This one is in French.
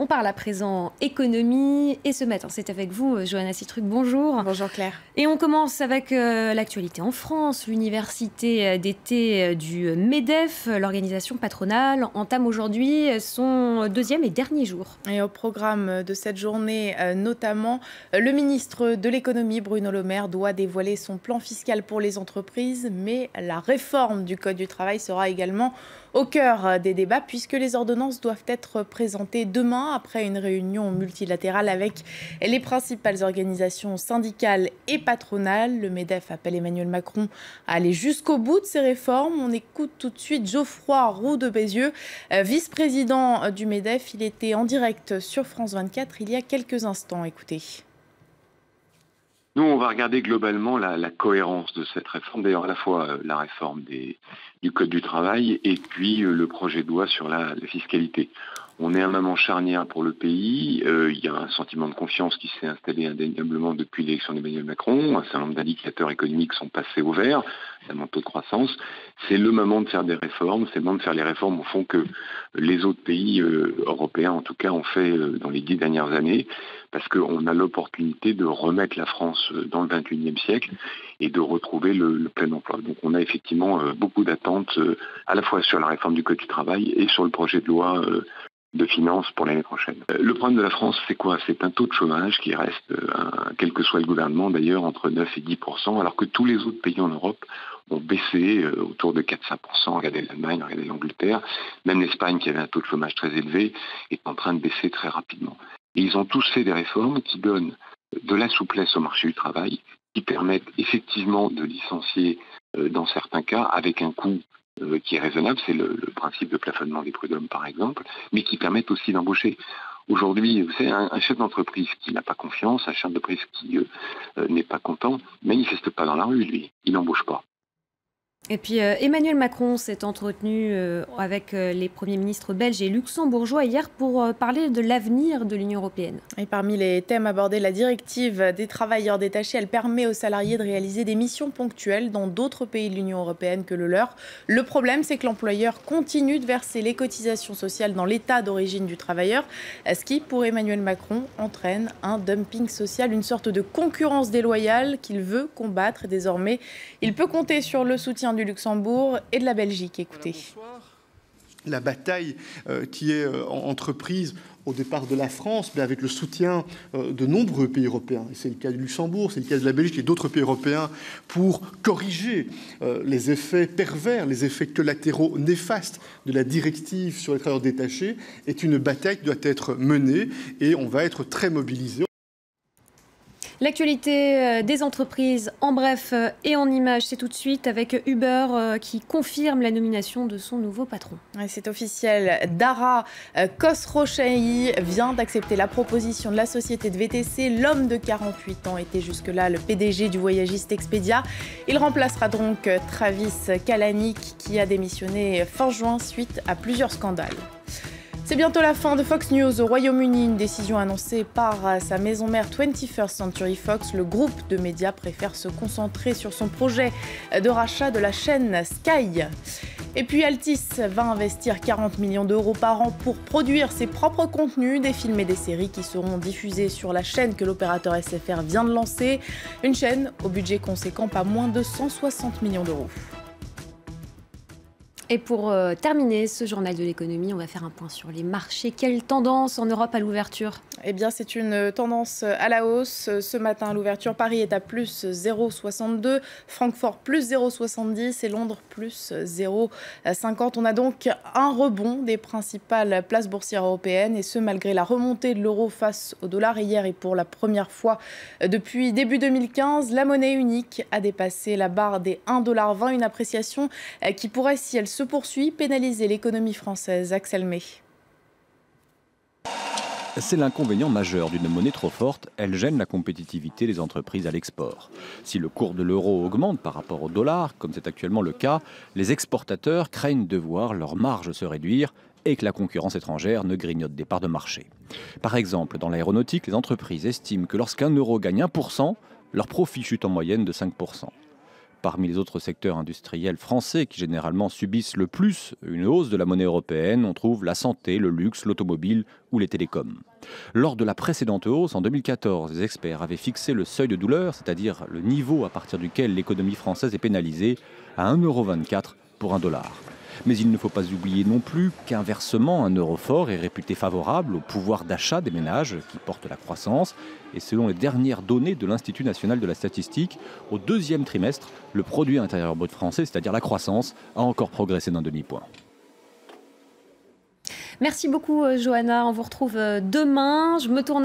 On parle à présent économie et ce matin, c'est avec vous, Johanna Citruc, bonjour. Bonjour Claire. Et on commence avec l'actualité en France. L'université d'été du MEDEF, l'organisation patronale, entame aujourd'hui son deuxième et dernier jour. Et au programme de cette journée, notamment, le ministre de l'économie, Bruno Le Maire, doit dévoiler son plan fiscal pour les entreprises, mais la réforme du Code du travail sera également au cœur des débats puisque les ordonnances doivent être présentées demain après une réunion multilatérale avec les principales organisations syndicales et patronales. Le MEDEF appelle Emmanuel Macron à aller jusqu'au bout de ces réformes. On écoute tout de suite Geoffroy Roux de Bézieux, vice-président du MEDEF. Il était en direct sur France 24 il y a quelques instants. Écoutez. Nous, on va regarder globalement la cohérence de cette réforme, d'ailleurs à la fois la réforme du Code du travail et puis le projet de loi sur la fiscalité. On est à un moment charnière pour le pays, il y a un sentiment de confiance qui s'est installé indéniablement depuis l'élection d'Emmanuel Macron, un certain nombre d'indicateurs économiques sont passés au vert, notamment le taux de croissance. C'est le moment de faire des réformes, c'est le moment de faire les réformes au fond que les autres pays européens en tout cas ont fait dans les 10 dernières années, parce qu'on a l'opportunité de remettre la France dans le XXIe siècle et de retrouver le plein emploi. Donc on a effectivement beaucoup d'attentes à la fois sur la réforme du Code du travail et sur le projet de loi de finances pour l'année prochaine. Le problème de la France, c'est quoi? C'est un taux de chômage qui reste, quel que soit le gouvernement d'ailleurs, entre 9 et 10%, alors que tous les autres pays en Europe ont baissé autour de 4-5%. Regardez l'Allemagne, regardez l'Angleterre, même l'Espagne qui avait un taux de chômage très élevé est en train de baisser très rapidement. Et ils ont tous fait des réformes qui donnent de la souplesse au marché du travail, qui permettent effectivement de licencier dans certains cas avec un coût qui est raisonnable, c'est le principe de plafonnement des prud'hommes par exemple, mais qui permettent aussi d'embaucher. Aujourd'hui, vous savez, un chef d'entreprise qui n'a pas confiance, un chef d'entreprise qui n'est pas content, manifeste pas dans la rue, lui, il n'embauche pas. Et puis Emmanuel Macron s'est entretenu avec les premiers ministres belges et luxembourgeois hier pour parler de l'avenir de l'Union européenne. Et parmi les thèmes abordés, la directive des travailleurs détachés, elle permet aux salariés de réaliser des missions ponctuelles dans d'autres pays de l'Union européenne que le leur. Le problème, c'est que l'employeur continue de verser les cotisations sociales dans l'état d'origine du travailleur, ce qui, pour Emmanuel Macron, entraîne un dumping social, une sorte de concurrence déloyale qu'il veut combattre. Désormais, il peut compter sur le soutien du Luxembourg et de la Belgique. Écoutez. La bataille qui est entreprise au départ de la France, mais avec le soutien de nombreux pays européens. Et c'est le cas du Luxembourg, c'est le cas de la Belgique et d'autres pays européens pour corriger les effets pervers, les effets collatéraux néfastes de la directive sur les travailleurs détachés, est une bataille qui doit être menée et on va être très mobilisés. L'actualité des entreprises en bref et en images, c'est tout de suite avec Uber qui confirme la nomination de son nouveau patron. C'est officiel, Dara Khosrowshahi vient d'accepter la proposition de la société de VTC. L'homme de 48 ans était jusque-là le PDG du voyagiste Expedia. Il remplacera donc Travis Kalanick qui a démissionné fin juin suite à plusieurs scandales. C'est bientôt la fin de Fox News au Royaume-Uni, une décision annoncée par sa maison mère 21st Century Fox. Le groupe de médias préfère se concentrer sur son projet de rachat de la chaîne Sky. Et puis Altice va investir 40 millions d'euros par an pour produire ses propres contenus, des films et des séries qui seront diffusés sur la chaîne que l'opérateur SFR vient de lancer. Une chaîne au budget conséquent, pas moins de 160 millions d'euros. Et pour terminer ce journal de l'économie, on va faire un point sur les marchés. Quelle tendance en Europe à l'ouverture? Eh bien, c'est une tendance à la hausse. Ce matin, à l'ouverture, Paris est à plus 0,62, Francfort plus 0,70 et Londres plus 0,50. On a donc un rebond des principales places boursières européennes et ce, malgré la remontée de l'euro face au dollar. Hier et pour la première fois depuis début 2015, la monnaie unique a dépassé la barre des 1,20 $, une appréciation qui pourrait, si elle se poursuit, pénaliser l'économie française. Axel May. C'est l'inconvénient majeur d'une monnaie trop forte, elle gêne la compétitivité des entreprises à l'export. Si le cours de l'euro augmente par rapport au dollar, comme c'est actuellement le cas, les exportateurs craignent de voir leurs marges se réduire et que la concurrence étrangère ne grignote des parts de marché. Par exemple, dans l'aéronautique, les entreprises estiment que lorsqu'un euro gagne 1%, leur profit chute en moyenne de 5%. parmi les autres secteurs industriels français qui généralement subissent le plus une hausse de la monnaie européenne, on trouve la santé, le luxe, l'automobile ou les télécoms. Lors de la précédente hausse, en 2014, les experts avaient fixé le seuil de douleur, c'est-à-dire le niveau à partir duquel l'économie française est pénalisée, à 1,24 € pour $1. Mais il ne faut pas oublier non plus qu'inversement, un euro fort est réputé favorable au pouvoir d'achat des ménages qui portent la croissance. Et selon les dernières données de l'Institut national de la statistique, au deuxième trimestre, le produit intérieur brut français, c'est-à-dire la croissance, a encore progressé d'un demi-point. Merci beaucoup, Johanna. On vous retrouve demain. Je me tourne